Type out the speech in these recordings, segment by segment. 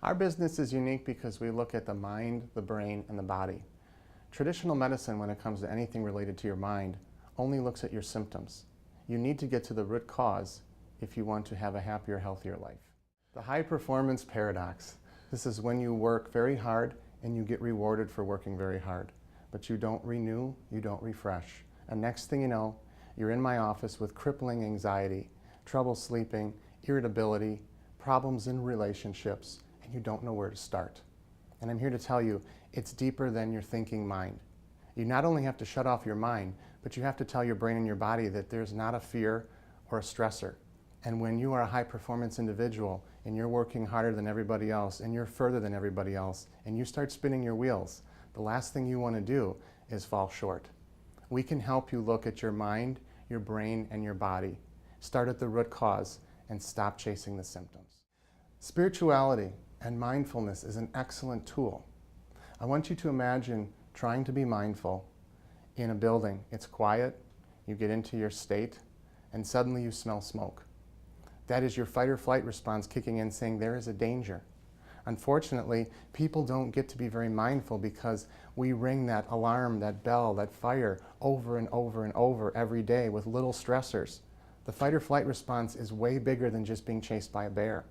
Our business is unique because we look at the mind, the brain, and the body. Traditional medicine, when it comes to anything related to your mind, only looks at your symptoms. You need to get to the root cause if you want to have a happier, healthier life. The high performance paradox. This is when you work very hard and you get rewarded for working very hard. But you don't renew, you don't refresh. And next thing you know, you're in my office with crippling anxiety, trouble sleeping, irritability, problems in relationships, and you don't know where to start. And I'm here to tell you, it's deeper than your thinking mind. You not only have to shut off your mind, but you have to tell your brain and your body that there's not a fear or a stressor. And when you are a high performance individual and you're working harder than everybody else and you're further than everybody else and you start spinning your wheels, the last thing you want to do is fall short. We can help you look at your mind, your brain, and your body. Start at the root cause and stop chasing the symptoms. Spirituality and mindfulness is an excellent tool. I want you to imagine trying to be mindful in a building. It's quiet, you get into your state, and suddenly you smell smoke. That is your fight or flight response kicking in saying there is a danger. Unfortunately, people don't get to be very mindful because we ring that alarm, that bell, that fire over and over and over every day with little stressors. The fight or flight response is way bigger than just being chased by a bear.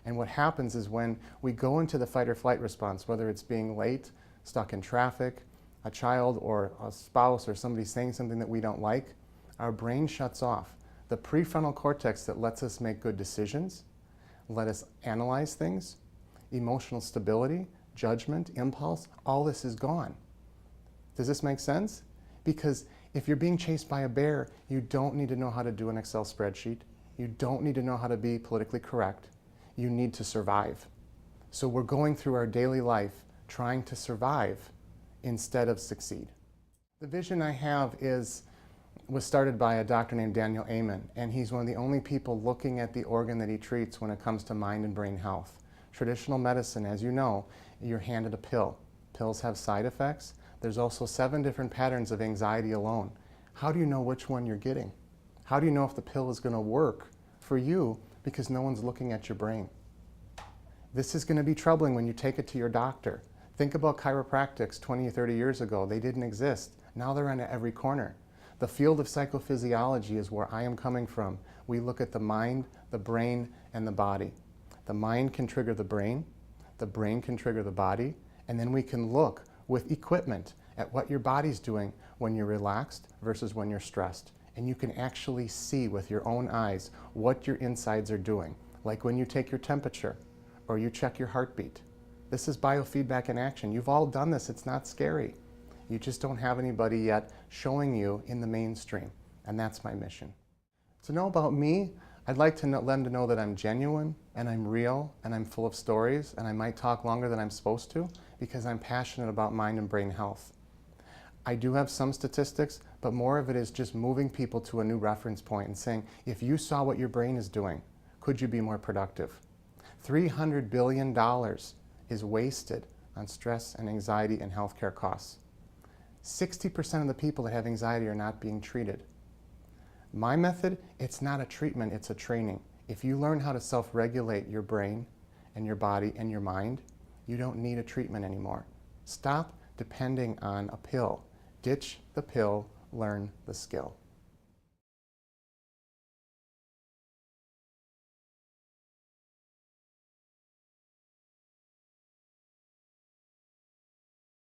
And what happens is when we go into the fight or flight response, whether it's being late, stuck in traffic, a child or a spouse or somebody saying something that we don't like, our brain shuts off. The prefrontal cortex that lets us make good decisions, let us analyze things, emotional stability, judgment, impulse, all this is gone. Does this make sense? Because if you're being chased by a bear, you don't need to know how to do an Excel spreadsheet. You don't need to know how to be politically correct. You need to survive. So we're going through our daily life trying to survive instead of succeed. The vision I have was started by a doctor named Daniel Amen, and he's one of the only people looking at the organ that he treats when it comes to mind and brain health. Traditional medicine, as you know, you're handed a pill. Pills have side effects. There's also 7 different patterns of anxiety alone. How do you know which one you're getting? How do you know if the pill is going to work for you because no one's looking at your brain? This is going to be troubling when you take it to your doctor. Think about chiropractics 20 or 30 years ago. They didn't exist. Now they're on every corner. The field of psychophysiology is where I am coming from. We look at the mind, the brain, and the body. The mind can trigger the brain can trigger the body, and then we can look with equipment at what your body's doing when you're relaxed versus when you're stressed. And you can actually see with your own eyes what your insides are doing, like when you take your temperature or you check your heartbeat. This is biofeedback in action. You've all done this. It's not scary. You just don't have anybody yet showing you in the mainstream, and that's my mission. To know about me, I'd like to let them to know that I'm genuine and I'm real and I'm full of stories and I might talk longer than I'm supposed to because I'm passionate about mind and brain health. I do have some statistics, but more of it is just moving people to a new reference point and saying, if you saw what your brain is doing, could you be more productive? $300 billion is wasted on stress and anxiety and healthcare costs. 60% of the people that have anxiety are not being treated. My method, it's not a treatment, it's a training. If you learn how to self-regulate your brain and your body and your mind, you don't need a treatment anymore. Stop depending on a pill. Ditch the pill, learn the skill.